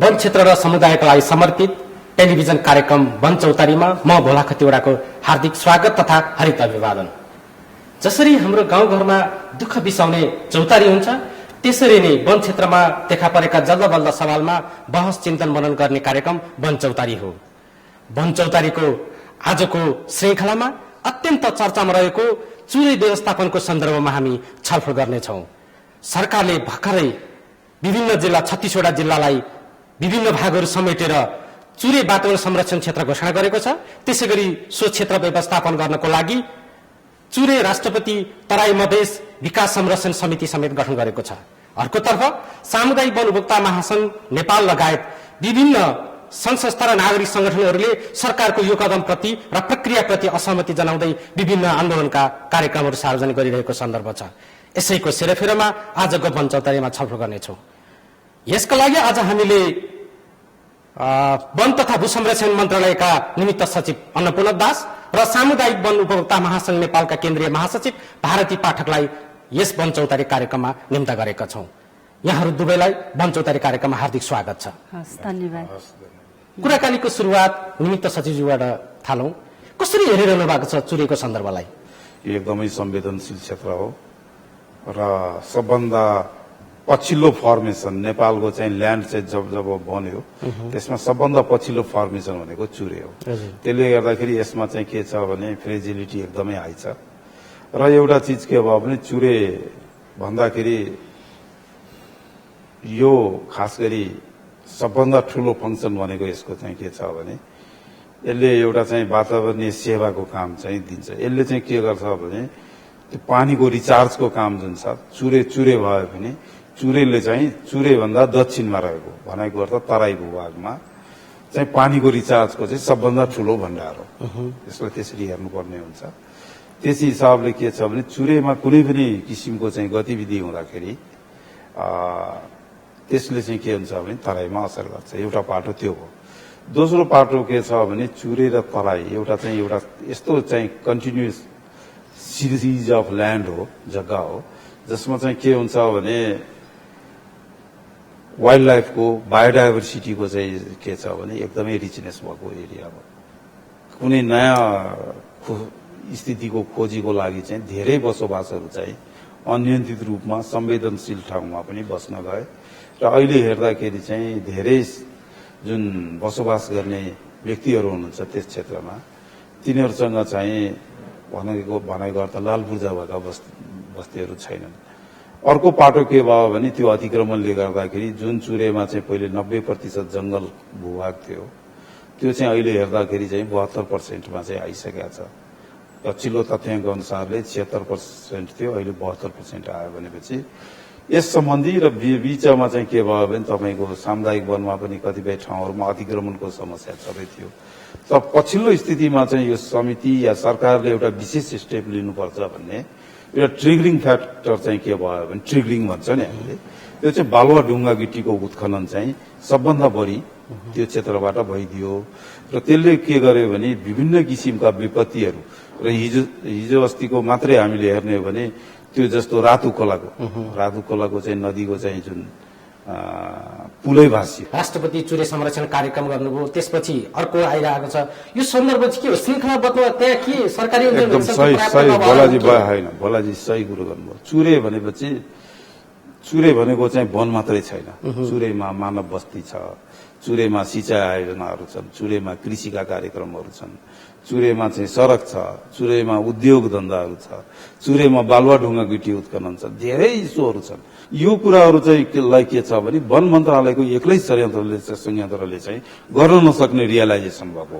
वन क्षेत्र र समुदायका लागि समर्पित टेलिभिजन कार्यक्रम वन चौतारीमा म भोला खतिवड़ाको हार्दिक स्वागत तथा हार्दिक अभिवादन। जसरी हाम्रो गाउँघरमा दुःख बिसाउने चौतारी हुन्छ, त्यसरी नै वन क्षेत्रमा देखा परेका जल्दबल्द सवालमा बहस चिन्तन मनन गर्ने कार्यक्रम वन चौतारी हो। वन चौतारीको आजको श्रृङ्खलामा अत्यन्त चर्चामा रहेको चुरे व्यवस्थापनको सन्दर्भमा हामी छलफल गर्नेछौँ। सरकारले भर्खरै विभिन्न जिल्ला 36वटा जिल्लालाई विभिन्न भागहरू समेटेर चुरे वातावरण संरक्षण क्षेत्र घोषणा गरेको छ। त्यसैगरी सो क्षेत्र व्यवस्थापन गर्नको लागि चुरे राष्ट्रपति तराई मधेस विकास संरक्षण समिति समेत गठन गरेको छ। अर्कोतर्फ सामुदायिक वन उपभोक्ता महासंघ नेपाल लगायत विभिन्न संघ संस्था र नागरिक संगठनहरूले सरकारको यो कदमप्रति र प्रक्रियाप्रति असहमति जनाउँदै विभिन्न आन्दोलनका कार्यक्रमहरू सार्वजनिक गरिरहेको सन्दर्भ छ। यसैको सेरोफेरोमा आजको वन चौतारीमा छलफल गर्नेछौँ। यसका लागि आज हामीले वन तथा भू संरक्षण मन्त्रालयका निमित्त सचिव अन्नपूर्ण दास र सामुदायिक वन उपभोक्ता महासंघ नेपालका केन्द्रीय महासचिव भारती पाठकलाई यस वन चौतारी कार्यक्रममा निम्ता गरेका छौँ। यहाँहरू दुवैलाई वन चौतारी कार्यक्रममा हार्दिक स्वागत छ। धन्यवाद। कुराकानीको सुरुवात निमित्त सचिवज्यूबाट थालौँ। कसरी हेरिरहनु भएको छ चुरेको सन्दर्भलाई? एकदमै संवेदनशील क्षेत्र हो र सबभन्दा पछिल्लो फर्मेसन नेपालको चाहिँ ल्यान्ड चाहिँ जब बन्यो त्यसमा सबभन्दा पछिल्लो फर्मेसन भनेको चुरे हो। त्यसले गर्दाखेरि यसमा चाहिँ के छ भने फ्रेजिलिटी एकदमै हाई छ र एउटा चिज के भयो भने चुरे भन्दाखेरि यो खास गरी सबभन्दा ठुलो फंक्सन भनेको यसको चाहिँ के छ भने यसले एउटा चाहिँ वातावरणीय सेवाको काम चाहिँ दिन्छ। यसले चाहिँ के गर्छ भने त्यो पानीको रिचार्जको काम जुन छ चुरे भयो भने चुरेले चाहिँ चुरे भन्दा दक्षिणमा रहेको भनेको अर्थ तराई भूभागमा चाहिँ पानीको रिचार्जको चाहिँ सबभन्दा ठुलो भण्डार हो। यसलाई त्यसरी हेर्नुपर्ने हुन्छ। त्यस हिसाबले के छ भने चुरेमा कुनै पनि किसिमको चाहिँ गतिविधि हुँदाखेरि त्यसले चाहिँ के हुन्छ भने तराईमा असर गर्छ। एउटा पाटो त्यो हो। दोस्रो पाटो के छ भने चुरे र तराई एउटा यस्तो चाहिँ कन्टिन्युस सिरिज अफ ल्यान्ड हो, जग्गा हो, जसमा चाहिँ के हुन्छ भने वाइल्ड लाइफको बायोडाइभर्सिटीको चाहिँ के छ भने एकदमै रिचनेस भएको एरिया हो। कुनै नयाँ स्थितिको खोजीको लागि चाहिँ धेरै बसोबासहरू चाहिँ अनियन्त्रित रूपमा संवेदनशील ठाउँमा पनि बस्न गए र अहिले हेर्दाखेरि चाहिँ धेरै जुन बसोबास गर्ने व्यक्तिहरू हुनुहुन्छ त्यस क्षेत्रमा तिनीहरूसँग चाहिँ भनेको अर्थ लालपुर्जा भएका बस्तीहरू छैनन्। अर्को पाटो के भयो भने त्यो अतिक्रमणले गर्दाखेरि जुन चुरेमा चाहिँ पहिले 90% जंगल भूभाग थियो त्यो चाहिँ अहिले हेर्दाखेरि चाहिँ 72%मा चाहिँ आइसकेको छ। पछिल्लो तथ्याङ्क अनुसारले 76% थियो, अहिले 72% आयो भनेपछि यस सम्बन्धी र बीचमा चाहिँ के भयो भने तपाईको सामुदायिक वनमा पनि कतिपय ठाउँहरूमा अतिक्रमणको समस्या छँदै थियो। तर पछिल्लो स्थितिमा चाहिँ यो समिति या सरकारले एउटा विशेष स्टेप लिनुपर्छ भन्ने एउटा ट्रिगरिङ फ्याक्टर चाहिँ के भयो भने ट्रिगरिङ भन्छ नि हामीले, त्यो चाहिँ बालुवा ढुङ्गा गिट्टीको उत्खनन चाहिँ सबभन्दा बढी त्यो क्षेत्रबाट भइदियो र त्यसले के गर्यो भने विभिन्न किसिमका विपत्तिहरू र हिजो अस्तिको मात्रै हामीले हेर्ने हो भने त्यो जस्तो रातु खोलाको चाहिँ नदीको चाहिँ जुन पुलै भाषी राष्ट्रपति चुरे संरक्षण कार्यक्रम गर्नुभयो, त्यसपछि अर्को आइरहेको छ। यो सन्दर्भ चाहिँ के हो? श्रृङ्खलाबद्धमा त्यहाँ के सरकारी एकदम सही बोलाजी भयो होइन, बोलाजी सही कुरो गर्नुभयो। चुरे भनेपछि चुरे भनेको चाहिँ वन मात्रै छैन, चुरेमा मानव बस्ती छ, चुरेमा सिंचाई आयोजनाहरू छन्, चुरेमा कृषिका कार्यक्रमहरू छन्, चुरेमा चाहिँ सड़क छ, चुरेमा उद्योग धन्दाहरू छ, चुरेमा बालुवा ढुङ्गा गिटी उत्खनन छ, धेरै इस्युहरू छन्। यो कुराहरू चाहिँ के छ भने वन मन्त्रालयको एक्लै संयन्त्रले चाहिँ गर्न नसक्ने रियलाइजेसन भएको,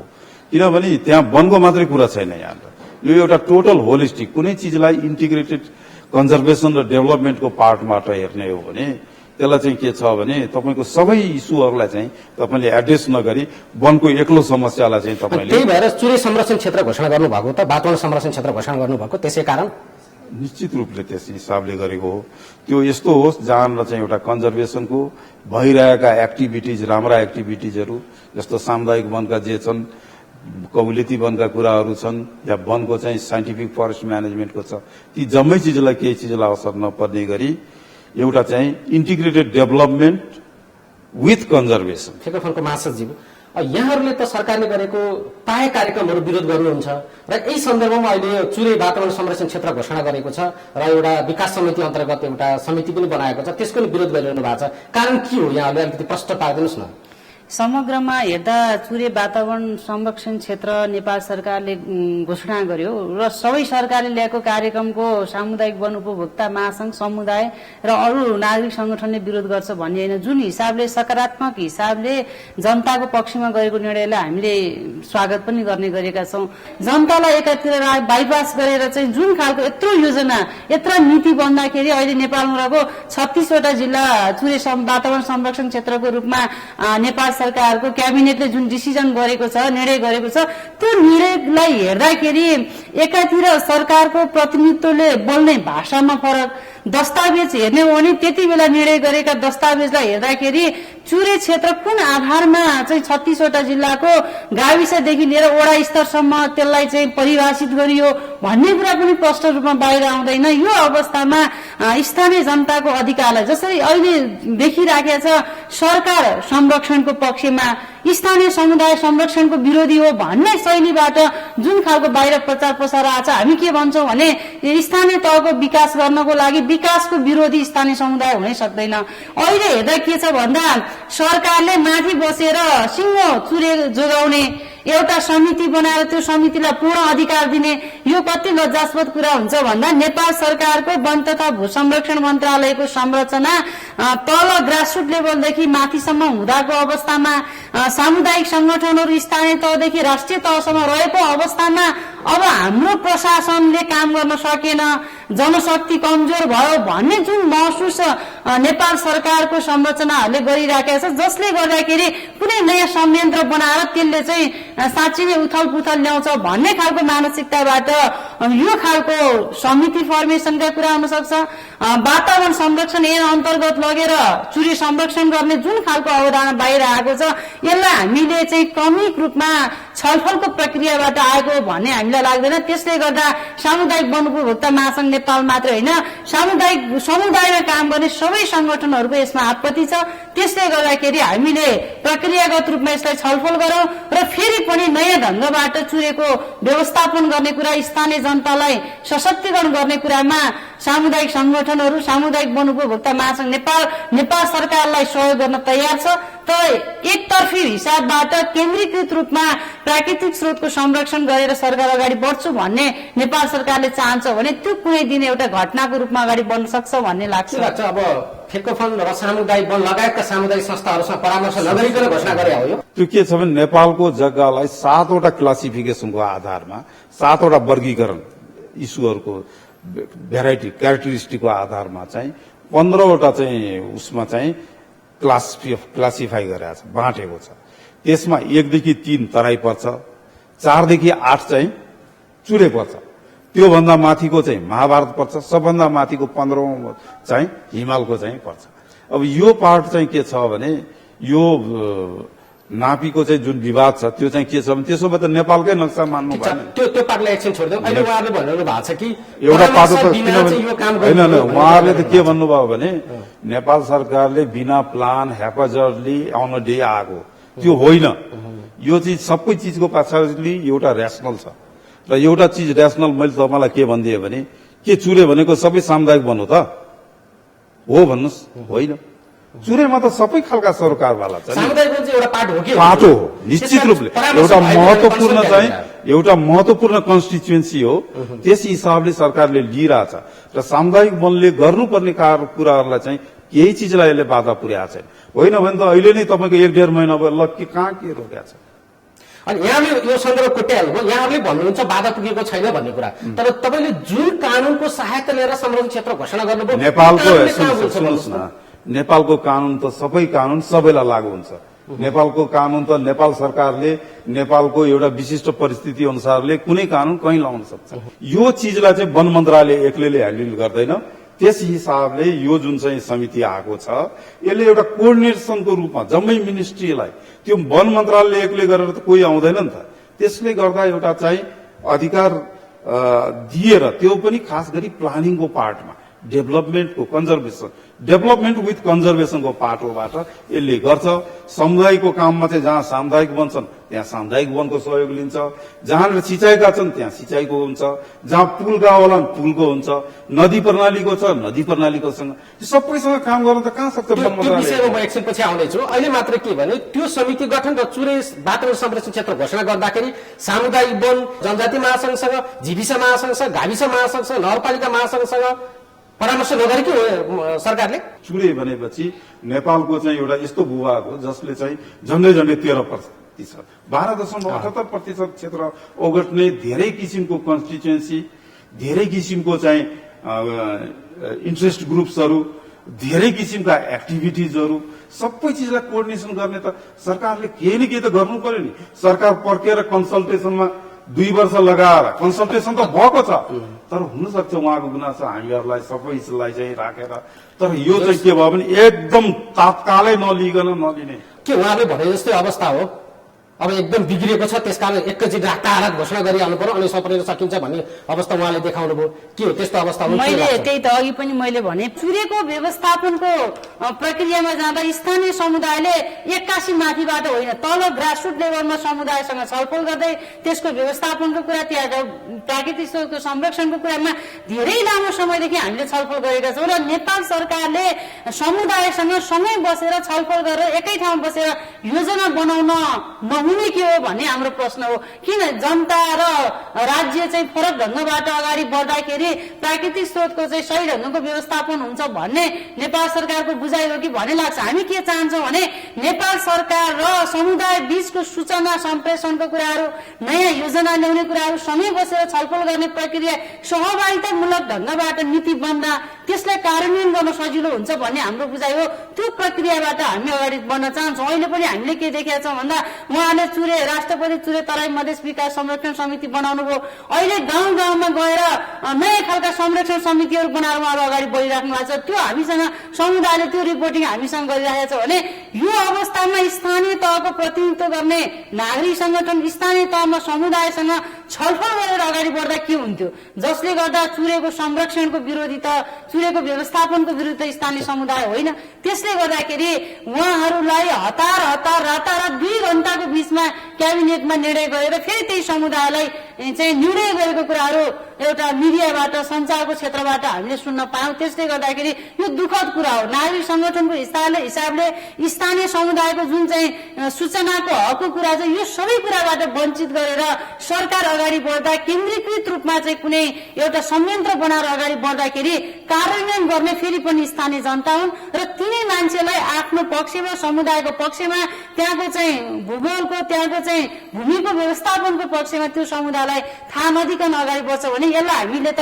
किनभने त्यहाँ वनको मात्रै कुरा छैन। यहाँ यो एउटा टोटल होलिस्टिक कुनै चिजलाई इन्टिग्रेटेड कन्जर्भेसन र डेभलपमेन्टको पार्टबाट हेर्ने हो भने त्यसलाई चाहिँ के छ भने तपाईको सबै इस्युहरूलाई चाहिँ तपाईले एड्रेस नगरी वनको एक्लो समस्यालाई चाहिँ तपाईले त्यही भएर चुरे संरक्षण क्षेत्र घोषणा गर्नुभएको त वातावरण संरक्षण क्षेत्र घोषणा गर्नुभएको त्यसै कारण निश्चित रूपले त्यस हिसाबले गरेको हो। त्यो यस्तो होस् जहाँ चाहिँ एउटा कन्जर्भेसनको भइरहेका एक्टिभिटिज, राम्रा एक्टिभिटिजहरू जस्तो सामुदायिक वनका जे छन्, कम्युनिटी वनका कुराहरू छन् या वनको चाहिँ साइन्टिफिक फरेस्ट म्यानेजमेन्टको छ, ती जम्मै चिजलाई केही चिजलाई असर नपर्ने गरी एउटा चाहिँ इन्टिग्रेटेड डेभलपमेन्ट विथ कन्जर्भेसन। फेकोफोनको महासचिव, यहाँहरूले त सरकारले गरेको प्राय कार्यक्रमहरू विरोध गर्नुहुन्छ र यही सन्दर्भमा अहिले यो चुरे वातावरण संरक्षण क्षेत्र घोषणा गरेको छ र एउटा विकास समिति अन्तर्गत एउटा समिति पनि बनाएको छ, त्यसको पनि विरोध गरिरहनु भएको छ। कारण के हो यहाँहरूले अलिकति प्रश्न पारिदिनुहोस् न। समग्रमा हेर्दा चुरे वातावरण संरक्षण क्षेत्र नेपाल सरकारले घोषणा गर्यो र सबै सरकारले ल्याएको कार्यक्रमको सामुदायिक वन उपभोक्ता महासंघ समुदाय र अरू नागरिक संगठनले विरोध गर्छ भन्ने होइन। जुन हिसाबले सकारात्मक हिसाबले जनताको पक्षमा गरेको निर्णयलाई हामीले स्वागत पनि गर्ने गरेका छौं। जनतालाई एकातिर बाइपास गरेर चाहिँ जुन खालको यत्रो योजना यत्र नीति बन्दाखेरि अहिले नेपालमा रहेको 36 वटा जिल्ला चुरे वातावरण संरक्षण क्षेत्रको रूपमा नेपाल सरकारको क्याबिनेटले जुन डिसिजन गरेको छ, निर्णय गरेको छ, त्यो निर्णयलाई हेर्दाखेरि एकातिर सरकारको प्रतिनिधित्वले बोल्ने भाषामा फरक, दस्तावेज हेर्ने हो भने त्यति बेला निर्णय गरेका दस्तावेजलाई हेर्दाखेरि चुरे क्षेत्र कुन आधारमा चाहिँ 36 वटा जिल्लाको गाविसदेखि लिएर वडा स्तरसम्म त्यसलाई चाहिँ परिभाषित गरियो भन्ने कुरा पनि स्पष्ट रूपमा बाहिर आउँदैन। यो अवस्थामा स्थानीय जनताको अधिकारलाई जसरी अहिले देखिराखेको छ सरकार संरक्षणको पक्षमा, स्थानीय समुदाय संरक्षणको विरोधी हो भन्ने शैलीबाट जुन खालको बाहिर प्रचार प्रसार आएको छ, हामी के भन्छौं भने स्थानीय तहको विकास गर्नको लागि विकासको विरोधी स्थानीय समुदाय हुनै सक्दैन। अहिले हेर्दा के छ भन्दा सरकारले माथि बसेर सिंहो चुरे जोगाउने एउटा समिति बनाएर त्यो समितिलाई पूर्ण अधिकार दिने, यो कति लज्जास्पद कुरा हुन्छ भन्दा नेपाल सरकारको वन तथा भू संरक्षण मन्त्रालयको संरचना तल ग्रासरुट लेभलदेखि माथिसम्म हुँदाको अवस्थामा, सामुदायिक संगठनहरू स्थानीय तहदेखि राष्ट्रिय तहसम्म रहेको अवस्थामा अब हाम्रो प्रशासनले काम गर्न सकेन, जनशक्ति कमजोर भयो भन्ने जुन महसुस नेपाल सरकारको संरचनाहरूले गरिराखेको छ, जसले गर्दाखेरि कुनै नयाँ संयन्त्र बनाएर त्यसले चाहिँ साँच्चै नै उथल पुथल ल्याउँछ भन्ने खालको मानसिकताबाट यो खालको समिति फर्मेसनका कुरा हुन सक्छ। वातावरण संरक्षण ऐन अन्तर्गत लगेर चुरे संरक्षण गर्ने जुन खालको अवधारणा बाहिर आएको छ, यसलाई हामीले चाहिँ क्रमिक रूपमा छलफलको प्रक्रियाबाट आएको भन्ने हामीलाई लाग्दैन। त्यसले गर्दा सामुदायिक वन उपभोक्ता महासंघ नेपाल मात्र होइन, सामुदायिक समुदायमा काम गर्ने सबै संगठनहरूको यसमा आपत्ति छ। त्यसले गर्दाखेरि हामीले प्रक्रियागत रूपमा यसलाई छलफल गरौं र फेरि पनि नयाँ ढंगबाट चुरेको व्यवस्थापन गर्ने कुरा, स्थानीय जनतालाई सशक्तिकरण गर्ने कुरामा सामुदायिक संगठनहरू, सामुदायिक वन उपभोक्ता महासंघ नेपाल सरकारलाई सहयोग गर्न तयार छ। तर एकतर्फी हिसाबबाट केन्द्रीकृत रूपमा प्राकृतिक स्रोतको संरक्षण गरेर सरकार अगाडि बढ्छु भन्ने नेपाल सरकारले चाहन्छ भने त्यो कुनै दिन एउटा घटनाको रूपमा अगाडि बढ्न सक्छ भन्ने लाग्छ। अब फेकोफोन र सामुदायिक वन लगायतका सामुदायिक संस्थाहरूसँग परामर्श नगरिकन घोषणा गरे हो। त्यो के छ भने नेपालको जग्गालाई 7 वटा क्लासिफिकेसनको आधारमा 7 वटा वर्गीकरण इस्युहरूको भेराइटी क्यारेक्टरिस्टिकको आधारमा चाहिँ 15 वटा चाहिँ उसमा चाहिँ क्लासिफाई गरेको छ, बाँटेको छ। त्यसमा 1 देखि 3 तराई पर्छ, 4 देखि 8 चाहिँ चुरे पर्छ, त्योभन्दा माथिको चाहिँ महाभारत पर्छ, सबभन्दा माथिको 15औं चाहिँ हिमालको चाहिँ पर्छ। अब यो पार्ट चाहिँ के छ भने यो नापीको चाहिँ जुन विवाद छ त्यो चाहिँ के छ भने त्यसो भए त नेपालकै नक्सा मान्नु भएन। त्यो पार्टलाई एकछिन छोड्दिउँ। अहिले उहाँहरूले भनिरहनु भएको छ कि एउटा पाटो त होइन, उहाँहरूले त के भन्नुभयो भने नेपाल सरकारले बिना प्लान हेफाजतली अन डे आएको, त्यो होइन। यो चिज सबै चिजको पछाडि एउटा ऱ्यासनल छ र एउटा चिज ऱ्यासनल मैले तपाईँलाई के भनिदिएँ भने के चुरे भनेको सबै सामुदायिक वन हो त हो भन्नुहोस्? होइन, चुरेमा त सबै खालका सरकारवाला छ, पाटो हो निश्चित रूपले। एउटा महत्वपूर्ण कन्स्टिट्युएन्सी हो, त्यस हिसाबले सरकारले लिइरहेछ र सामुदायिक वनले गर्नुपर्ने कुराहरूलाई चाहिँ केही चिजलाई यसले बाधा पुर्याएको छैन। होइन भने त अहिले नै तपाईँको 1-1.5 महिना भयो ल के कहाँ के रोकेको छ। अनि यहाँले यो सन्दर्भ कोट्याउनु, यहाँले भन्नुहुन्छ बाधा पुगेको छैन भन्ने कुरा, तर तपाईँले जुन कानूनको सहायता लिएर संरक्षण क्षेत्र घोषणा गर्नुभयो नेपालको, सुन्नुहोस् न, नेपालको कानून त सबै कानून सबैलाई लागू हुन्छ। नेपालको कानून त नेपाल सरकारले नेपालको एउटा विशिष्ट परिस्थिति अनुसारले कुनै कानून कहीँ लगाउन सक्छ। यो चिजलाई चाहिँ वन मन्त्रालय एक्लैले ह्यान्डल गर्दैन। त्यस हिसाबले यो जुन चाहिँ समिति आएको छ यसले एउटा कोअर्डिनेसनको रूपमा जम्मै मिनिस्ट्रीलाई, त्यो वन मन्त्रालयले एक्लै गरेर त कोही आउँदैन नि त। त्यसले गर्दा एउटा चाहिँ अधिकार दिएर त्यो पनि खास गरी प्लानिङको पार्टमा डेभलपमेन्ट विथ कन्जर्भेसनको पाटोबाट यसले गर्छ। समुदायको काममा चाहिँ जहाँ सामुदायिक वन छन् त्यहाँ सामुदायिक वनको सहयोग लिन्छ, जहाँनिर सिँचाइका छन् त्यहाँ सिँचाइको हुन्छ, जहाँ पुलका होला पुलको हुन्छ, नदी प्रणालीको छ नदी प्रणालीकोसँग सबैसँग काम गर्न त कहाँ सक्छ। त्यो विषयमा म एकछिनपछि आउनेछु। अहिले मात्र के भने त्यो समिति गठन र चुरे वातावरण संरक्षण क्षेत्र घोषणा गर्दाखेरि सामुदायिक वन, जनजाति महासंघसँग, जीविसा महासंघसँग, गाविस महासंघसँग, नगरपालिका महासंघसँग परामर्श नगरे कि सरकारले? चुरे भनेपछि नेपालको चाहिँ एउटा यस्तो भूभाग हो जसले चाहिँ झन्डै 13%, 12.78% क्षेत्र ओगट्ने धेरै किसिमको कन्स्टिट्युएन्सी, धेरै किसिमको चाहिँ इन्ट्रेस्ट ग्रुप्सहरू, धेरै किसिमका एक्टिभिटिजहरू, सबै चिजलाई कोअर्डिनेसन गर्ने त सरकारले केही न केही त गर्नु पर्यो नि। सरकार पर्खेर कन्सल्टेसनमा 2 वर्ष लगाएर कन्सल्टेसन त भएको छ, तर हुनसक्छ उहाँको गुनासो हामीहरूलाई सबैलाई चाहिँ राखेर, तर यो चाहिँ के भयो भने एकदम तात्कालै नलिने के उहाँले भने जस्तै अवस्था हो। अब एकदम बिग्रिएको छ, त्यसकारण एकैचोटि रातारात घोषणा गरिहाल्नु पर्यो अनि सप्रेर सकिन्छ भन्ने अवस्था उहाँले देखाउनु भयो। के हो त्यस्तो अवस्था? मैले त्यही त अघि पनि मैले भने चुरेको व्यवस्थापनको प्रक्रियामा जाँदा स्थानीय समुदायले एक्कासी माथिबाट होइन, तल ग्रासरुट लेभलमा समुदायसँग छलफल गर्दै त्यसको व्यवस्थापनको कुरा, त्यहाँ प्राकृतिक स्रोतको संरक्षणको कुरामा धेरै लामो समयदेखि हामीले छलफल गरेका छौँ र नेपाल सरकारले समुदायसँग सँगै बसेर छलफल गरेर एकै ठाउँमा बसेर योजना बनाउन नहुने के हो भन्ने हाम्रो प्रश्न हो। किन जनता र राज्य चाहिँ फरक ढङ्गबाट अगाडि बढ्दाखेरि प्राकृतिक स्रोतको चाहिँ सही ढङ्गको व्यवस्थापन हुन्छ भन्ने नेपाल सरकारको बुझाइ हो कि भन्ने लाग्छ। हामी के चाहन्छौँ भने नेपाल सरकार र समुदाय बीचको सूचना सम्प्रेषणको कुराहरू, नयाँ योजना ल्याउने कुराहरू सँगै बसेर छलफल गर्ने प्रक्रिया सहभागितामूलक ढङ्गबाट नीति बन्दा त्यसलाई कार्यान्वयन गर्न सजिलो हुन्छ भन्ने हाम्रो बुझाइ हो। त्यो प्रक्रियाबाट हामी अगाडि बढ्न चाहन्छौँ। अहिले पनि हामीले के देखेका छौँ भन्दा उहाँले चुरे राष्ट्रपति चुरे तराई मधेस विकास संरक्षण समिति बनाउनु भयो। अहिले गाउँ गाउँमा गएर नयाँ खालका संरक्षण समितिहरू बनाएर उहाँहरू अगाडि बढिराख्नु भएको छ। त्यो हामीसँग समुदायले त्यो रिपोर्टिङ हामीसँग गरिरहेको छ भने यो अवस्थामा स्थानीय तहको प्रतिनिधित्व गर्ने नागरिक संगठन, स्थानीय तहमा समुदायसँग छलफल गरेर अगाडि बढ्दा के हुन्थ्यो, जसले गर्दा चुरेको संरक्षणको विरोधी त चुरेको व्यवस्थापनको विरुद्ध स्थानीय समुदाय होइन। त्यसले गर्दाखेरि उहाँहरूलाई हतार रातारात 2 घण्टाको बीचमा क्याबिनेटमा निर्णय गरेर फेरि त्यही समुदायलाई चाहिँ निर्णय गरेको कुराहरू एउटा मिडियाबाट, सञ्चारको क्षेत्रबाट हामीले सुन्न पायौँ। त्यसले गर्दाखेरि यो दुःखद कुरा हो। नागरिक संगठनको हिसाबले स्थानीय समुदायको जुन चाहिँ सूचनाको हकको कुरा छ, यो सबै कुराबाट वञ्चित गरेर सरकार अगाडि बढ्दा केन्द्रीकृत रूपमा चाहिँ कुनै एउटा संयन्त्र बनाएर अगाडि बढ्दाखेरि कार्यान्वयन गर्ने फेरि पनि स्थानीय जनता हुन् र तिनै मान्छेलाई आफ्नो पक्षमा, समुदायको पक्षमा, त्यहाँको चाहिँ भूगोलको, त्यहाँको चाहिँ भूमिको व्यवस्थापनको पक्षमा त्यो समुदायलाई थाहा नदिकन अगाडि बढ्छ भने यसलाई हामीले त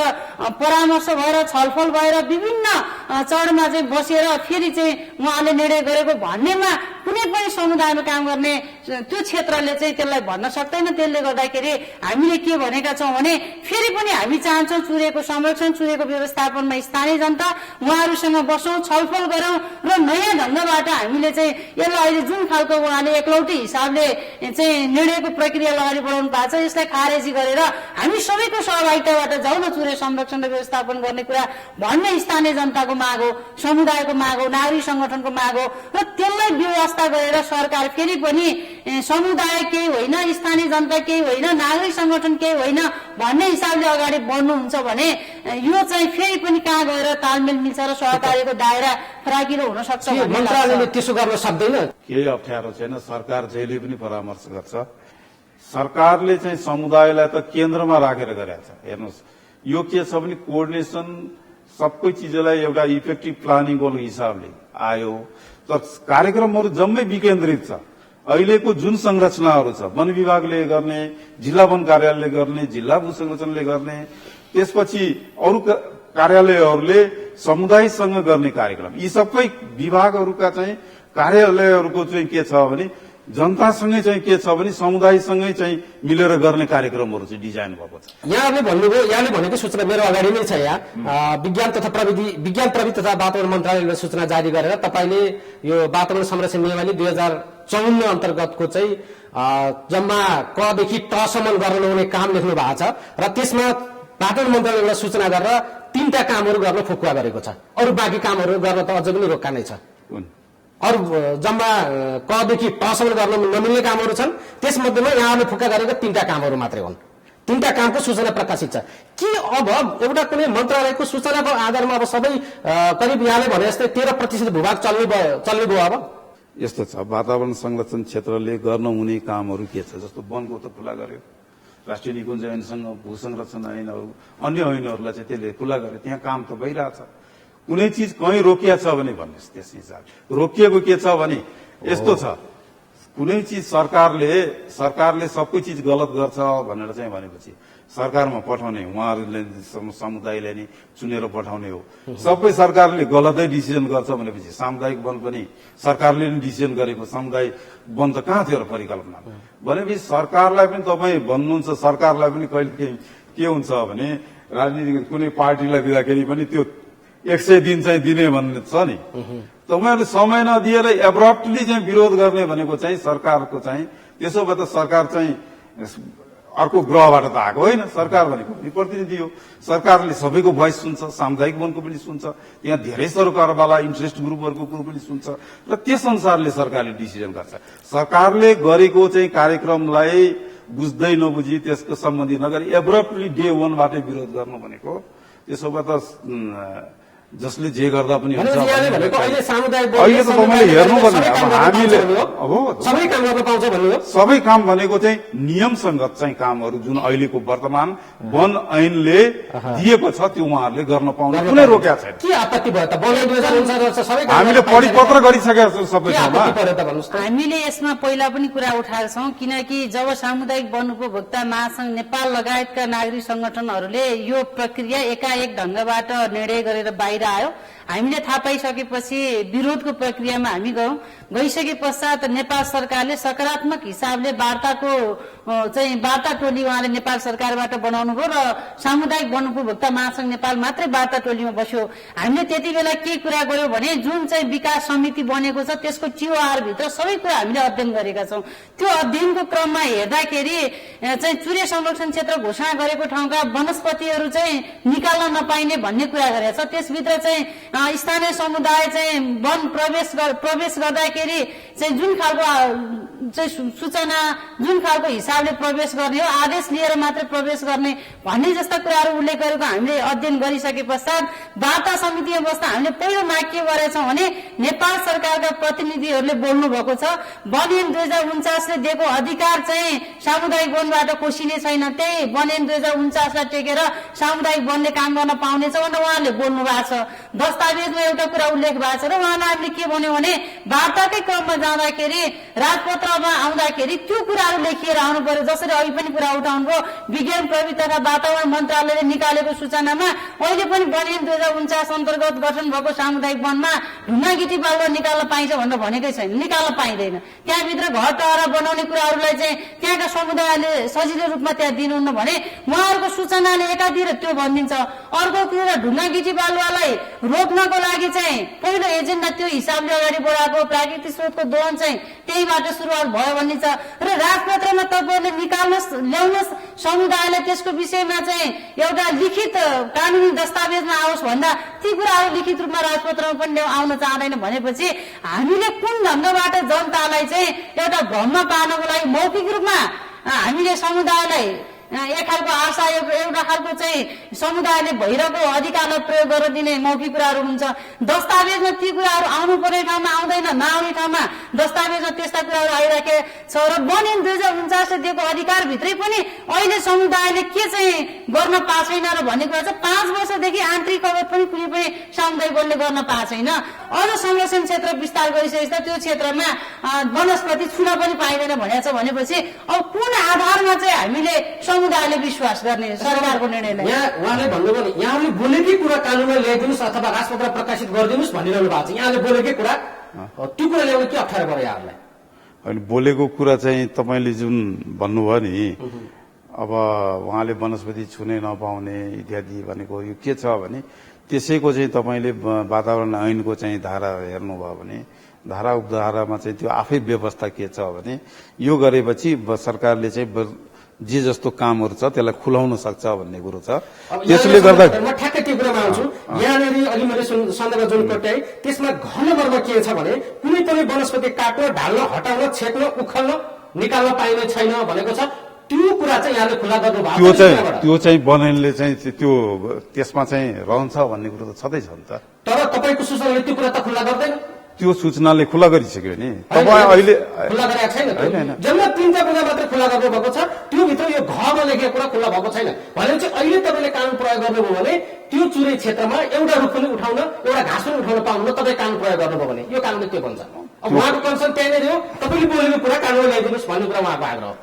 परामर्श भएर, छलफल भएर, विभिन्न चरणमा चाहिँ बसेर फेरि चाहिँ उहाँले निर्णय गरेको भन्नेमा कुनै पनि समुदायमा काम गर्ने त्यो क्षेत्रले चाहिँ त्यसलाई भन्न सक्दैन। त्यसले गर्दाखेरि हामीले के भनेका छौँ भने फेरि पनि हामी चाहन्छौँ चुरेको संरक्षण, चुरेको व्यवस्थापनमा स्थानीय जनता उहाँहरूसँग बसौँ, छलफल गरौँ र नयाँ ढङ्गबाट हामीले चाहिँ यसलाई अहिले जुन खालको उहाँले एकलौटी हिसाबले चाहिँ निर्णयको प्रक्रिया अगाडि बढाउनु भएको छ यसलाई खारेजी गरेर हामी सबैको सहभागिताबाट जाउँ न चुरे संरक्षण र व्यवस्थापन गर्ने कुरा भन्ने स्थानीय जनताको माग हो, समुदायको माग हो, नागरिक संगठनको माग हो र त्यसलाई व्यवस्था गरेर सरकार फेरि पनि समुदाय केही होइन, स्थानीय जनता केही होइन, नागरिक संगठन केही होइन भन्ने हिसाबले अगाडि बढ्नुहुन्छ भने यो चाहिँ फेरि पनि कहाँ गएर तालमेल मिल्छ र सहकार्यको दायरा फराकिलो हुन सक्छ। मन्त्रालयले त्यसो गर्न सक्दैन? केही अप्ठ्यारो छैन, सरकार जहिले पनि परामर्श गर्छ। सरकारले चाहिँ समुदायलाई त केन्द्रमा राखेर गरेको छ। हेर्नुहोस्, यो के छ भने कोअर्डिनेसन सबै चिजलाई एउटा इफेक्टिभ प्लानिङको हिसाबले आयो, तर कार्यक्रमहरू जम्मै विकेन्द्रित छ। अहिलेको जुन संरचनाहरू छ, वन विभागले गर्ने, जिल्ला वन कार्यालयले गर्ने, जिल्ला भू संरक्षणले गर्ने, त्यसपछि अरू कार्यालयहरूले समुदायसँग गर्ने कार्यक्रम, यी सबै विभागहरूका चाहिँ कार्यालयहरूको चाहिँ के छ भने जनतासँगै चाहिँ के छ भने समुदायसँगै चाहिँ मिलेर गर्ने कार्यक्रमहरू चाहिँ डिजाइन भएको छ। यहाँले भन्नुभयो, यहाँले भनेको सूचना मेरो अगाडि नै छ। यहाँ विज्ञान प्रविधि तथा वातावरण मन्त्रालयले सूचना जारी गरेर तपाईँले यो वातावरण संरक्षण नियमावली 2054 अन्तर्गतको चाहिँ जम्मा कदेखि तसम्म गर्न हुने काम लेख्नु भएको छ र त्यसमा वातावरण मन्त्रालयलाई सूचना गरेर 3टा कामहरू गर्न फुकुवा गरेको छ। अरू बाँकी कामहरू गर्न त अझ पनि रोक्का नै छ। अरू जम्मा कदेखि टसम्म गर्न नमिल्ने कामहरू छन्, त्यसमध्येमा यहाँहरूले फुक्का गरेको 3टा कामहरू मात्रै हुन्। 3टा कामको सूचना प्रकाशित छ। के अब एउटा कुनै मन्त्रालयको सूचनाको आधारमा अब सबै करिब यहाँले भने जस्तै 13% भूभाग चल्ने भयो? अब यस्तो छ, वातावरण संरक्षण क्षेत्रले गर्न हुने कामहरू के छ, जस्तो वनको त खुला गर्यो, राष्ट्रिय निकुञ्ज ऐनसँग भू संरक्षण ऐनहरू अन्य ऐनहरूलाई चाहिँ त्यसले खुला गर्यो, त्यहाँ काम त भइरहेछ। कुनै चिज कहीँ रोकिया छ भने भन्नुहोस्, त्यस हिसाब रोकिएको के छ भने यस्तो छ, कुनै चिज सरकारले सबै चिज गलत गर्छ भनेर चाहिँ भनेपछि सरकारमा पठाउने, उहाँहरूले समुदायलाई नै चुनेर पठाउने हो। सबै सरकारले गलतै डिसिजन गर्छ भनेपछि सामुदायिक वन पनि सरकारले नै डिसिजन गरेको सामुदायिक वन त कहाँ थियो र परिकल्पना भनेपछि सरकारलाई पनि तपाईँ भन्नुहुन्छ, सरकारलाई पनि कहिले के हुन्छ भने राजनीतिक कुनै पार्टीलाई दिँदाखेरि पनि त्यो 100 दिन चाहिँ दिने भन्ने छ नि, तपाईँहरूले समय नदिएर एब्रप्टली चाहिँ विरोध गर्ने भनेको चाहिँ सरकारको चाहिँ, त्यसो भए त सरकार चाहिँ अर्को ग्रहबाट त आएको होइन। सरकार भनेको पनि प्रतिनिधि हो, सरकारले सबैको भोइस सुन्छ, सामुदायिक वनको पनि सुन्छ, त्यहाँ धेरै सरकारवाला इन्ट्रेस्ट ग्रुपहरूको कुरो पनि सुन्छ र त्यस अनुसारले सरकारले डिसिजन गर्छ। सरकारले गरेको चाहिँ कार्यक्रमलाई बुझ्दै नबुझी त्यसको सम्बन्धी नगरी एब्रप्टली डे 1बाटै विरोध गर्नु भनेको त्यसो भए त जसले जे गर्दा पनि हुन्छ। अहिले त तपाईँले हेर्नुपर्ने, अब हामीले सबै काम गर्न पाउँछ भन्नु हो। सबै काम भनेको चाहिँ नियमसङ्गत चाहिँ कामहरू जुन अहिलेको वर्तमान वन ऐनले दिएको छ त्यो उहाँहरूले गर्न पाउने कुनै रोक्या छैन। के आपत्ति भयो त? वन ऐन 2049 गर्छ, सबै हामीले परिपत्र गरिसकेका छौँ सबै ठाउँमा। हामीले यसमा पहिला पनि कुरा उठाएका छौँ, किनकि जब सामुदायिक वन उपभोक्ता महासंघ नेपाल लगायतका नागरिक संगठनहरूले यो प्रक्रिया एकाएक ढंगबाट निर्णय गरेर बाहिर आयो, हामीले थाहा पाइसकेपछि विरोधको प्रक्रियामा हामी गइसके पश्चात नेपाल सरकारले सकारात्मक हिसाबले वार्ता टोली उहाँले नेपाल सरकारबाट बनाउनु भयो र सामुदायिक वन उपभोक्ता महासंघ नेपाल मात्रै वार्ता टोलीमा बस्यो। हामीले त्यति बेला के कुरा गर्यो भने जुन चाहिँ विकास समिति बनेको छ त्यसको TOR भित्र सबै कुरा हामीले अध्ययन गरेका छौँ। त्यो अध्ययनको क्रममा हेर्दाखेरि चाहिँ चुरे संरक्षण क्षेत्र घोषणा गरेको ठाउँका वनस्पतिहरू चाहिँ निकाल्न नपाइने भन्ने कुरा गरेका छ। त्यसभित्र चाहिँ स्थानीय समुदाय चाहिँ वन प्रवेश गर्दाखेरि चाहिँ जुन खालको चाहिँ सूचना, जुन खालको हिसाबले प्रवेश गर्ने हो, आदेश लिएर मात्र प्रवेश गर्ने भन्ने जस्ता कुराहरू उल्लेख गरेको हामीले अध्ययन गरिसके पश्चात वार्ता समितिमा बस्दा हामीले पहिलो माग के गरेका छौँ भने नेपाल सरकारका प्रतिनिधिहरूले बोल्नु भएको छ, वन ऐन 2049 ले दिएको अधिकार चाहिँ सामुदायिक वनबाट कोसिने छैन, त्यही वन ऐन 2049 लाई टेकेर सामुदायिक वनले काम गर्न पाउनेछ भनेर उहाँहरूले बोल्नु भएको छ। दस्तावेजमा एउटा कुरा उल्लेख भएको छ र उहाँलाई हामीले के भन्यो भने वार्ताकै क्रममा जाँदाखेरि राजपत्रमा आउँदाखेरि त्यो कुराहरू लेखिएर आउनु पर्यो। जसरी अघि पनि कुरा उठाउनु भयो, विज्ञान प्रविधि तथा वातावरण मन्त्रालयले निकालेको सूचनामा अहिले पनि वन ऐन 2049 अन्तर्गत गठन भएको सामुदायिक वनमा ढुङ्गा गिटी बालुवा निकाल्न पाइन्छ भनेर भनेकै छैन, निकाल्न पाइँदैन। त्यहाँभित्र घर टहरा बनाउने कुराहरूलाई चाहिँ त्यहाँका समुदायले सजिलो रूपमा त्यहाँ दिनुहुन्न भने उहाँहरूको सूचनाले एकातिर त्यो भनिदिन्छ, अर्कोतिर ढुङ्गा गिटी बालुवालाई रोक्नको लागि चाहिँ पहिलो एजेन्डा त्यो हिसाबले अगाडि बढाएको प्राकृतिक स्रोतको दोहन चाहिँ त्यहीबाट सुरुवात भयो भन्ने छ र राजपत्रमा तपाईँहरूले निकाल्नुहोस्, ल्याउनुहोस्, समुदायलाई त्यसको विषयमा चाहिँ एउटा लिखित कानुनी दस्तावेजमा आओस् भन्दा ती कुराहरू लिखित रूपमा राजपत्रमा पनि आउन चाहँदैन भनेपछि हामीले कुन ढङ्गबाट जनतालाई चाहिँ एउटा भ्रममा पार्नको लागि मौखिक रूपमा हामीले समुदायलाई एक खालको आशा, एउटा खालको चाहिँ समुदायले भइरहेको अधिकारलाई प्रयोग गरेर दिने मौखिक कुराहरू हुन्छ। दस्तावेजमा ती कुराहरू आउनु पर्ने ठाउँमा आउँदैन, नआउने ठाउँमा दस्तावेजमा त्यस्ता कुराहरू आइरहेको छ र वन ऐन 2049 ले दिएको अधिकारभित्रै पनि अहिले समुदायले के चाहिँ गर्न पाएको छैन र भन्ने कुरा छ। 5 वर्षदेखि आन्तरिक अवरोध पनि कुनै पनि सामुदायिक वनले गर्न पाएको छैन। अझ संरक्षण क्षेत्र विस्तार गरिसकेपछि त्यो क्षेत्रमा वनस्पति छुन पनि पाइँदैन भनेको छ भनेपछि अब कुन आधारमा चाहिँ हामीले समुदायले विश्वास गर्ने सरकारको निर्णयलाई? यहाँ उहाँले भन्नुभयो नि, यहाँले बोलेकै कुरा कानुनमा ल्याइदिनुहोस् अथवा राजपत्र प्रकाशित गरिदिनुहोस् भनिरहनु भएको छ। यहाँले बोलेकै कुरा त्यो कुरा ल्याउनु के अप्ठ्यारो पर्यो यहाँलाई? अनि बोलेको कुरा चाहिँ तपाईँले जुन भन्नुभयो नि, अब उहाँले वनस्पति छुनै नपाउने इत्यादि भनेको यो के छ भने त्यसैको चाहिँ तपाईँले वातावरण ऐनको चाहिँ धारा हेर्नुभयो भने धारा उपधारामा चाहिँ त्यो आफै व्यवस्था के छ भने यो गरेपछि सरकारले चाहिँ जे जस्तो कामहरू छ त्यसलाई खुलाउन सक्छ भन्ने कुरो छ। अब त्यसले गर्दा म ठ्याक्कै त्यो कुरामा आउँछु। यहाँनिर अघि मैले सन्दर्भ जुन कोट्याए त्यसमा घ नम्बरमा के छ भने कुनै पनि वनस्पति काट्न, ढाल्न, हटाउन, छेक्न, उखाल्न, निकाल्न पाइने छैन भनेको छ। त्यो कुरा चाहिँ यहाँले खुला गर्नु भएको छ। त्यो चाहिँ बनैनले चाहिँ त्यो त्यसमा चाहिँ रहन्छ भन्ने कुरो त छँदैछ नि त। तर तपाईँको सूचनाले त्यो कुरा त खुला गर्दैन। त्यो सूचनाले खुला गरिसक्यो नि। तपाईँ अहिले खुला गरेको छैन। जम्मा 3टा कुरा मात्रै खुला गर्नु भएको छ। त्यो भित्र यो घमा लेखेको कुरा खुला भएको छैन। भनेपछि अहिले तपाईँले कानून प्रयोग गर्नुभयो भने त्यो चुरे क्षेत्रमा एउटा रुख पनि उठाउन, एउटा घाँस पनि उठाउन पाउनु, तपाईँ कानून प्रयोग गर्नुभयो भने यो कानूनले त्यो भन्छ। अब उहाँको कन्सर्न त्यहाँनिर हो। तपाईँले बोलेको कुरा कानून ल्याइदिनुहोस् भन्ने कुरा उहाँको आग्रह।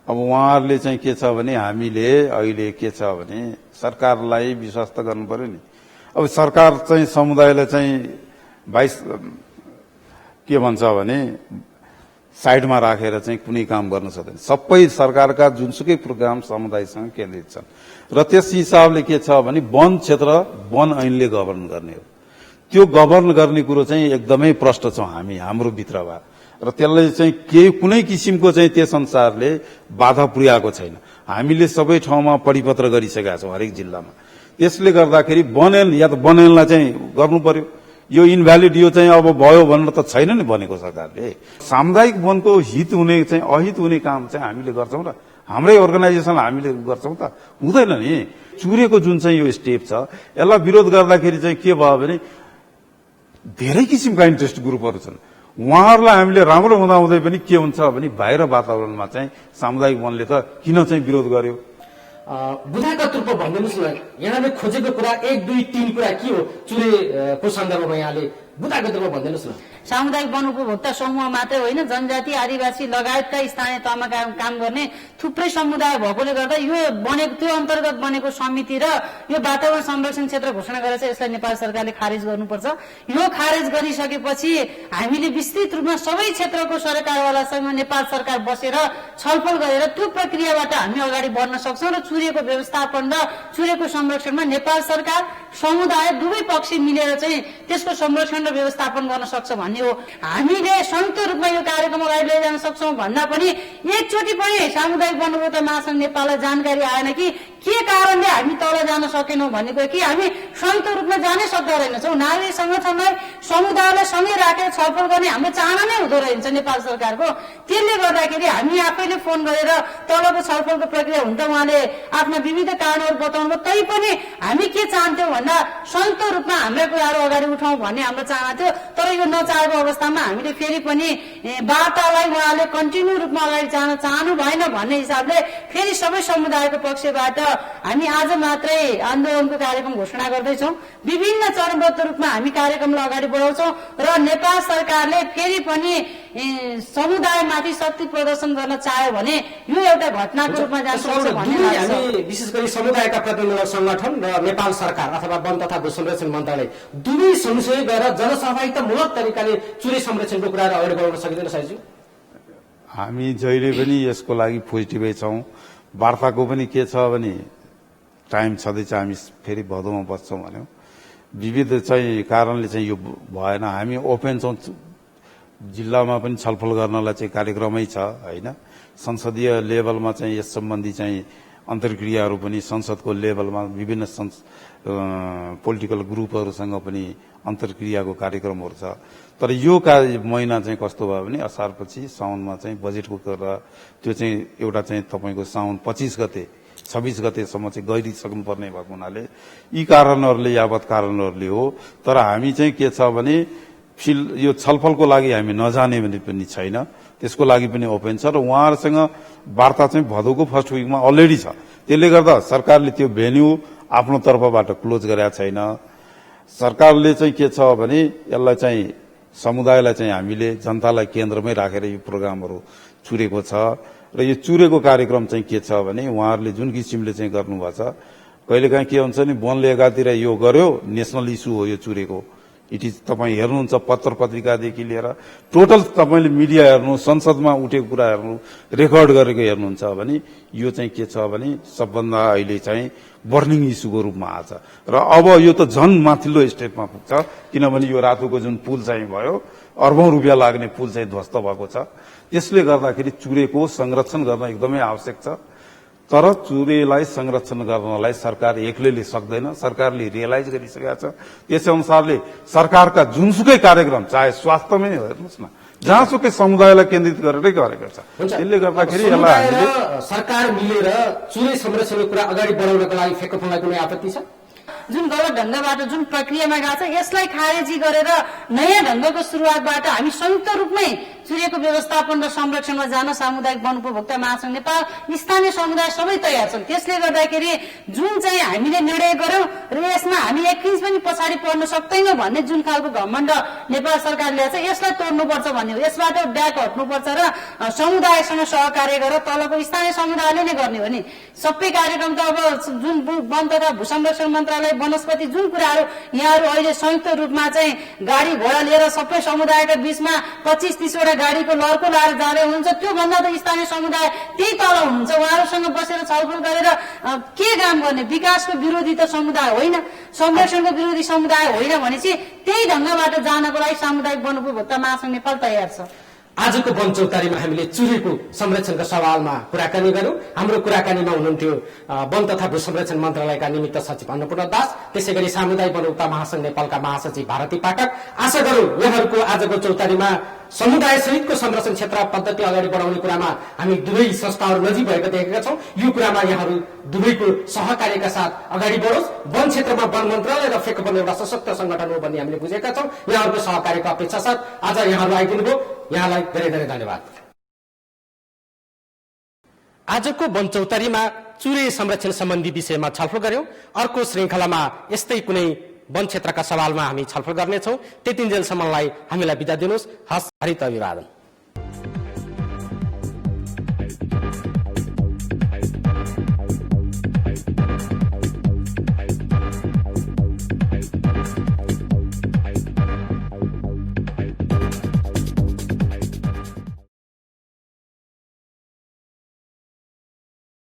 अब उहाँहरूले चाहिँ के छ भने हामीले अहिले के छ भने सरकारलाई विश्वास त गर्नु पर्यो नि। अब सरकार चाहिँ समुदायलाई चाहिँ 22 के भन्छ भने साइडमा राखेर चाहिँ कुनै काम गर्न सक्दैन। सबै सरकारका जुनसुकै प्रोग्राम समुदायसँग केन्द्रित छन् र त्यस हिसाबले के छ भने वन क्षेत्र वन ऐनले गभर्न गर्ने हो। त्यो गभर्न गर्ने कुरो चाहिँ एकदमै प्रष्ट छौँ हामी हाम्रो भित्रबाट र त्यसलाई चाहिँ केही कुनै किसिमको चाहिँ त्यस अनुसारले बाधा पुर्याएको छैन। हामीले सबै ठाउँमा परिपत्र गरिसकेका छौँ हरेक जिल्लामा। त्यसले गर्दाखेरि बनएन या त बनएनलाई चाहिँ गर्नु पर्यो। यो इनभ्यालिड यो चाहिँ अब भयो भनेर त छैन नि भनेको सरकारले। सामुदायिक वनको हित हुने चाहिँ अहित हुने काम चाहिँ हामीले गर्छौँ र हाम्रै अर्गनाइजेसन हामीले गर्छौँ त हुँदैन नि। चुरेको जुन चाहिँ यो स्टेप छ यसलाई विरोध गर्दाखेरि चाहिँ के भयो भने धेरै किसिमका इन्ट्रेस्ट ग्रुपहरू छन्। उहाँहरूलाई हामीले राम्रो हुँदाहुँदै पनि के हुन्छ भने बाहिर वातावरणमा चाहिँ सामुदायिक वनले त किन चाहिँ विरोध गर्यो। बुझाइका रूपमा भनिदिनुहोस् न, यहाँले खोजेको कुरा 1, 2, 3 कुरा के हो चुरेको सन्दर्भमा यहाँले बुझाइको रूपमा भनिदिनुहोस् न। सामुदायिक वन उपभोक्ता समूह मात्रै होइन, जनजाति आदिवासी लगायतका स्थानीय तहमा काम गर्ने थुप्रै समुदाय भएकोले गर्दा यो बनेको त्यो अन्तर्गत बनेको समिति र यो वातावरण संरक्षण क्षेत्र घोषणा गरेर चाहिँ यसलाई नेपाल सरकारले खारेज गर्नुपर्छ। यो खारेज गरिसकेपछि हामीले विस्तृत रूपमा सबै क्षेत्रको सरकारवालासँग नेपाल सरकार बसेर छलफल गरेर त्यो प्रक्रियाबाट हामी अगाडि बढ्न सक्छौँ र चुरेको व्यवस्थापन र चुरेको संरक्षणमा नेपाल सरकार समुदाय दुवै पक्ष मिलेर चाहिँ त्यसको संरक्षण र व्यवस्थापन गर्न सक्छ भन्ने हो। हामीले संयुक्त रूपमा यो कार्यक्रम अगाडि लैजान सक्छौँ भन्दा पनि एकचोटि पनि सामुदायिक वन उपभोक्ता महासंघ नेपाललाई जानकारी आएन कि के कारणले हामी तल जान सकेनौँ भनेको कि हामी संयुक्त रूपमा जानै सक्दा रहेनछौँ। नागरिक संगठनलाई समुदायलाई सँगै राखेर छलफल गर्ने हाम्रो चाहना नै हुँदो रहेछ नेपाल सरकारको। त्यसले गर्दाखेरि हामी आफैले फोन गरेर तलको छलफलको प्रक्रिया हुन्छ उहाँले आफ्ना विविध कारणहरू बताउनु, तैपनि हामी के चाहन्थ्यौँ भन्दा संयुक्त रूपमा हाम्रा कुराहरू अगाडि उठाउँ भन्ने हाम्रो चाहना थियो। तर यो नचाहेको अवस्थामा हामीले फेरि पनि वार्तालाई उहाँले कन्टिन्यू रूपमा अगाडि जान चाहनु भएन भन्ने हिसाबले फेरि सबै समुदायको पक्षबाट हामी आज मात्रै आन्दोलनको कार्यक्रम घोषणा गर्दैछौँ। विभिन्न चरणबद्ध रूपमा हामी कार्यक्रमलाई अगाडि बढाउँछौँ र नेपाल सरकारले फेरि पनि समुदायमाथि शक्ति प्रदर्शन गर्न चाह्यो भने यो एउटा घटनाको रूपमा जान सक्छ भन्ने लाग्छ। हामी विशेष गरी समुदायका प्रतिनिधिमूलक संगठन र नेपाल सरकार अथवा वन तथा भू संरक्षण मन्त्रालय दुवै सँगसँगै गएर जनसहभागितामूलक तरिकाले चुरे संरक्षणको कुराहरू अगाडि बढाउन सकिँदैन साइजू? हामी जहिले पनि यसको लागि पोजिटिभै छौँ। वार्ताको पनि के छ भने टाइम छँदैछ, हामी फेरि भदौमा बस्छौँ भन्यौँ। विविध चाहिँ कारणले चाहिँ यो भएन। हामी ओपन छौँ, जिल्लामा पनि छलफल गर्नलाई चाहिँ कार्यक्रमै छ होइन। संसदीय लेभलमा चाहिँ यस सम्बन्धी चाहिँ अन्तर्क्रियाहरू पनि संसदको लेभलमा विभिन्न पोलिटिकल ग्रुपहरूसँग पनि अन्तर्क्रियाको कार्यक्रमहरू छ। तर यो महिना चाहिँ कस्तो भयो भने असारपछि साउनमा चाहिँ बजेटको कुरा त्यो चाहिँ एउटा चाहिँ तपाईँको साउन 25 गते 26 गतेसम्म चाहिँ गइसक्नुपर्ने भएको हुनाले यी कारणहरूले यावत कारणहरूले हो। तर हामी चाहिँ के छ भने यो छलफलको लागि हामी नजाने भने पनि छैन, त्यसको लागि पनि ओपन छ र उहाँहरूसँग वार्ता चाहिँ भदौको फर्स्ट विकमा अलरेडी छ। त्यसले गर्दा सरकारले त्यो भेन्यू आफ्नो तर्फबाट क्लोज गरेका छैन। सरकारले चाहिँ के छ भने यसलाई चाहिँ समुदायलाई चाहिँ हामीले जनतालाई केन्द्रमै राखेर यो प्रोग्रामहरू चुरेको छ र यो चुरेको कार्यक्रम चाहिँ के छ भने उहाँहरूले जुन किसिमले चाहिँ गर्नुभएको छ, कहिलेकाहीँ के हुन्छ नि वनले एकातिर यो गर्यो, नेसनल इस्यु हो यो चुरेको। इट इज तपाईँ हेर्नुहुन्छ पत्र पत्रिकादेखि लिएर टोटल तपाईँले मिडिया हेर्नु, संसदमा उठेको कुरा हेर्नु, रेकर्ड गरेको हेर्नुहुन्छ भने यो चाहिँ के छ भने सबभन्दा अहिले चाहिँ बर्निङ इस्युको रूपमा आछ र अब यो त झन माथिल्लो स्टेपमा पुग्छ। किनभने यो रातुको जुन पुल चाहिँ भयो, अर्बौं रुपियाँ लाग्ने पुल चाहिँ ध्वस्त भएको छ। त्यसले गर्दाखेरि चुरेको संरक्षण गर्न एकदमै आवश्यक छ तर चुरेलाई संरक्षण गर्नलाई सरकार एक्लैले सक्दैन, सरकारले रियलाइज गरिसकेका छ। त्यसै अनुसारले सरकारका जुनसुकै कार्यक्रम चाहे स्वास्थ्यमै हेर्नुहोस् न, जहाँसुकै समुदायलाई केन्द्रित गरेरै गरेको छ। त्यसले गर्दाखेरि यसलाई समुदाय र सरकार मिलेर चुरे संरक्षणको कुरा अगाडि बढाउनको लागि फेकोफोनलाई कुनै आपत्ति छ? जुन गलत ढंगबाट जुन प्रक्रियामा गएको छ यसलाई खारेजी गरेर नयाँ ढंगको सुरुवातबाट हामी संयुक्त रूपमै चुरेको व्यवस्थापन र संरक्षणमा जान सामुदायिक वन उपभोक्ता महासंघ नेपाल स्थानीय समुदाय सबै तयार छन्। त्यसले गर्दाखेरि जुन चाहिँ हामीले निर्णय गर्यौं र यसमा हामी एक इन्च पनि पछाडि पर्न सक्दैनौँ भन्ने जुन खालको घमण्ड नेपाल सरकारले छ यसलाई तोड्नुपर्छ भन्ने हो। यसबाट ब्याक हट्नुपर्छ र समुदायसँग सहकार्य गरेर तलको स्थानीय समुदायले नै गर्ने हो नि। सबै कार्यक्रम त अब जुन वन तथा भू संरक्षण मन्त्रालय वनस्पति जुन कुराहरू यहाँहरू अहिले संयुक्त रूपमा चाहिँ गाडी घोडा लिएर सबै समुदायका बीचमा 25-30 वटा गाडीको लर्को लाएर जाँदै हुनुहुन्छ, त्यो भन्दा त स्थानीय समुदाय त्यही तल हुनुहुन्छ। उहाँहरूसँग बसेर छलफल गरेर के काम गर्ने? विकासको विरोधी त समुदाय होइन, संरक्षणको विरोधी समुदाय होइन भनेपछि त्यही ढंगबाट जानको लागि सामुदायिक वन उपभोक्ता महासंघ नेपाल तयार छ। आजको वन चौतारीमा हामीले चुरेको संरक्षणका सवालमा कुराकानी गर्यौं। हाम्रो कुराकानीमा हुनुहुन्थ्यो वन तथा भू संरक्षण मन्त्रालयका निमित्त सचिव अन्नपूर्ण दास, त्यसै गरी सामुदायिक वन उपभोक्ता महासंघ नेपालका महासचिव भारती पाठक। आशा गरौं उहाँहरूको आजको चौतारीमा समुदाय सहितको संरक्षण क्षेत्र पद्धति अगाडि बढाउने कुरामा हामी दुवै संस्थाहरू नजिक भएको देखेका छौं। यो कुरामा यहाँहरू दुवैको सहकार्यका साथ अगाडि बढोस्। वन क्षेत्रमा वन मन्त्रालय र फेकोफोन एउटा सशक्त संगठन हो भन्ने हामीले बुझेका छौं। यहाँहरूको सहकार्यको अपेक्षा साथ आज यहाँहरू आइदिनुभयो, यहाँलाई धेरै धेरै धन्यवाद। आजको वन चौतारीमा चुरे संरक्षण सम्बन्धी विषयमा छलफल गर्यौं। अर्को श्रृंखलामा यस्तै कुनै वन क्षेत्रका सवालमा हामी छलफल गर्नेछौं। त्यतिन्जेलसम्मलाई हामीलाई बिदा दिनुहोस्। हस्, हरित अभिवादन।